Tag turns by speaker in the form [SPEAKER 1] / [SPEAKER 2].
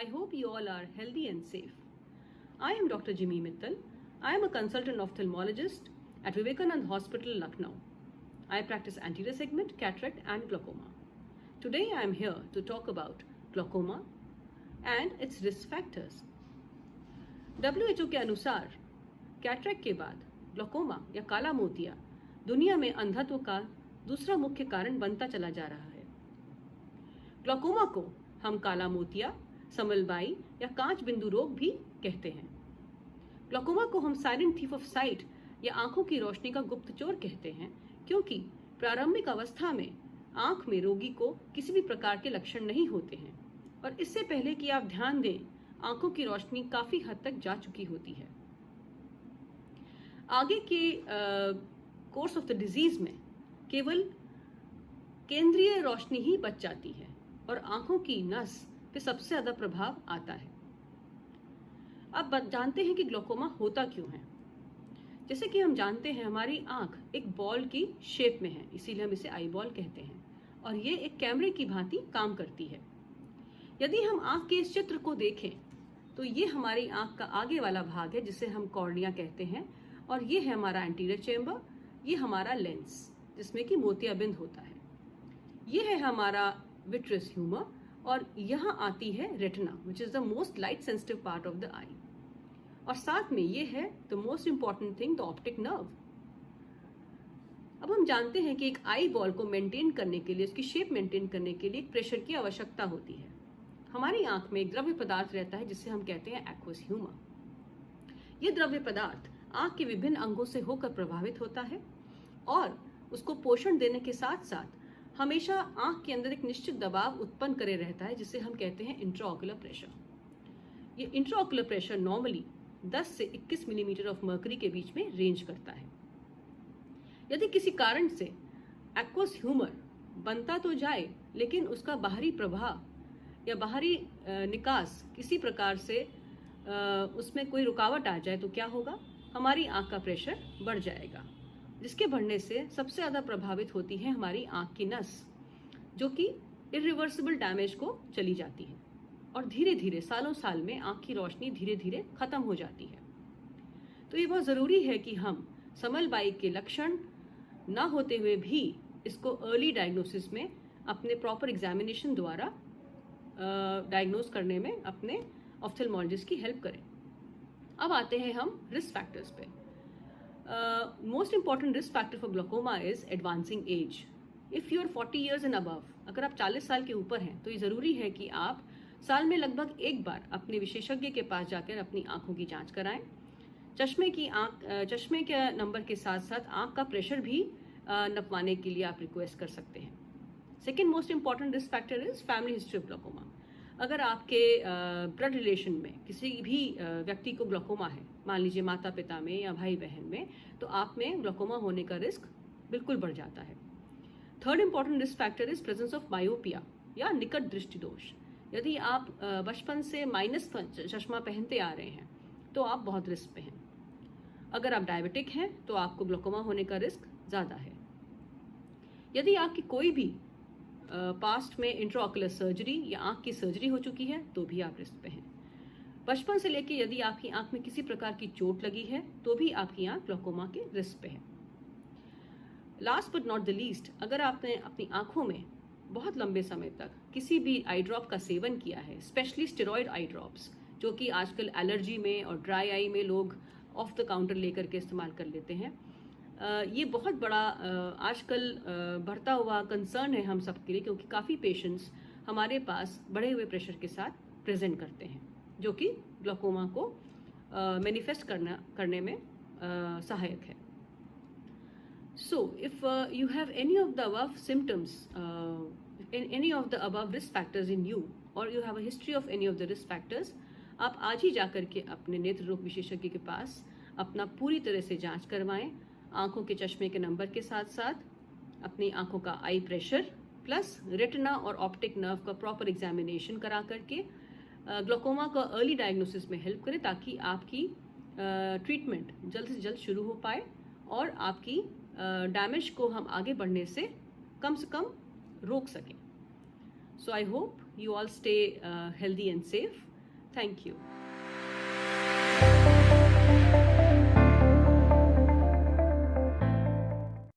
[SPEAKER 1] I hope you all are healthy and safe. I am Dr. Jimmy Mittal. I am a consultant ophthalmologist at Vivekanand Hospital, Lucknow. I practice anterior segment, cataract and glaucoma. Today I am here to talk about glaucoma and its risk factors. WHO के अनुसार cataract के बाद glaucoma या काला मोतिया दुनिया में अंधत्व का दूसरा मुख्य कारण बनता चला जा रहा है। ग्लोकोमा को हम काला मोतिया, समलबाई या कांच बिंदु रोग भी कहते हैं। ग्लोकोमा को हम साइलेंट थीफ ऑफ साइट या आंखों की रोशनी का गुप्तचोर कहते हैं, क्योंकि प्रारंभिक अवस्था में आंख में रोगी को किसी भी प्रकार के लक्षण नहीं होते हैं और इससे पहले कि आप ध्यान दें, आंखों की रोशनी काफी हद तक जा चुकी होती है। आगे के कोर्स ऑफ द डिजीज में केवल केंद्रीय रोशनी ही बच जाती है और आंखों की नस पे सबसे ज्यादा प्रभाव आता है। अब जानते हैं कि ग्लोकोमा होता क्यों है। जैसे कि हम जानते हैं, हमारी आंख एक बॉल की शेप में है, इसीलिए हम इसे आई बॉल कहते हैं और ये एक कैमरे की भांति काम करती है। यदि हम आंख के इस चित्र को देखें तो ये हमारी आंख का आगे वाला भाग है जिसे हम कॉर्निया कहते हैं और ये है हमारा एंटीरियर चेम्बर, ये हमारा लेंस जिसमें कि मोतियाबिंद होता है। ये है हमारा विट्रियस ह्यूमर और यहाँ आती है retina which is the most light sensitive part of the eye और साथ में ये है the most important thing the optic nerve. अब हम जानते हैं कि एक आई बॉल को मेंटेन करने के लिए, उसकी शेप मेंटेन करने के लिए एक प्रेशर की आवश्यकता होती है। हमारी आंख में एक द्रव्य पदार्थ रहता है जिसे हम कहते हैं एक्वस ह्यूमर। ये द्रव्य पदार्थ आंख के विभिन्न अंगों से होकर प्रभावित होता है और उसको पोषण देने के साथ साथ हमेशा आंख के अंदर एक निश्चित दबाव उत्पन्न करे रहता है जिसे हम कहते हैं इंट्राऑक्यूलर प्रेशर। ये इंट्राऑक्यूलर प्रेशर नॉर्मली 10 से 21 मिलीमीटर ऑफ मर्करी के बीच में रेंज करता है। यदि किसी कारण से एक्वस ह्यूमर बनता तो जाए लेकिन उसका बाहरी प्रभाव या बाहरी निकास किसी प्रकार से उसमें कोई रुकावट आ जाए तो क्या होगा? हमारी आंख का प्रेशर बढ़ जाएगा, जिसके बढ़ने से सबसे ज्यादा प्रभावित होती है हमारी आंख की नस, जो कि इरिवर्सिबल डैमेज को चली जाती है और धीरे धीरे सालों साल में आंख की रोशनी धीरे धीरे खत्म हो जाती है। तो ये बहुत जरूरी है कि हम समलबाई के लक्षण ना होते हुए भी इसको अर्ली डायग्नोसिस में अपने प्रॉपर एग्जामिनेशन द्वारा डायग्नोज करने में अपने ऑप्थेल्मोलॉजिस्ट की हेल्प करें। अब आते हैं हम रिस्क फैक्टर्स पे। Most important risk factor for glaucoma is advancing age. If you are 40 years and above, अगर आप 40 साल के ऊपर हैं तो ये जरूरी है कि आप साल में लगभग एक बार अपने विशेषज्ञ के पास जाकर अपनी आंखों की जांच कराएं। चश्मे के नंबर के साथ साथ आंख का प्रेशर भी नपवाने के लिए आप रिक्वेस्ट कर सकते हैं। Second most important risk factor is family history of glaucoma. अगर आपके ब्लड रिलेशन में किसी भी व्यक्ति को ग्लोकोमा है, मान लीजिए माता पिता में या भाई बहन में, तो आप में ग्लोकोमा होने का रिस्क बिल्कुल बढ़ जाता है। Third important risk factor is presence of myopia या निकट दृष्टि दोष। यदि आप बचपन से माइनस चश्मा पहनते आ रहे हैं तो आप बहुत रिस्क पे हैं। अगर आप डायबिटिक हैं तो आपको ग्लोकोमा होने का रिस्क ज़्यादा है। यदि आपकी कोई भी पास्ट में इंट्राऑक्यूलर सर्जरी या आंख की सर्जरी हो चुकी है तो भी आप रिस्क पे हैं। बचपन से लेकर यदि आपकी आंख में किसी प्रकार की चोट लगी है तो भी आपकी आंख ग्लोकोमा के रिस्क पे है। Last but not the least, अगर आपने अपनी आंखों में बहुत लंबे समय तक किसी भी आई ड्रॉप का सेवन किया है, स्पेशली स्टेरॉइड आई ड्रॉप्स, जो कि आजकल एलर्जी में और ड्राई आई में लोग ऑफ द काउंटर लेकर के इस्तेमाल कर लेते हैं, ये बहुत बड़ा आजकल बढ़ता हुआ कंसर्न है हम सबके लिए, क्योंकि काफ़ी पेशेंट्स हमारे पास बढ़े हुए प्रेशर के साथ प्रेजेंट करते हैं जो कि ग्लोकोमा को मैनिफेस्ट करने में सहायक है। So, if you have any of the above symptoms, any of the above risk factors in you, or you have a history of any of the risk factors, आप आज ही जाकर के अपने नेत्र रोग विशेषज्ञ के पास अपना पूरी तरह से जांच करवाएं। आंखों के चश्मे के नंबर के साथ साथ अपनी आंखों का आई प्रेशर प्लस रेटिना और ऑप्टिक नर्व का प्रॉपर एग्जामिनेशन करा करके ग्लोकोमा का अर्ली डायग्नोसिस में हेल्प करें, ताकि आपकी ट्रीटमेंट जल्द से जल्द शुरू हो पाए और आपकी डैमेज को हम आगे बढ़ने से कम रोक सकें। So I hope you all stay healthy and safe. Thank you.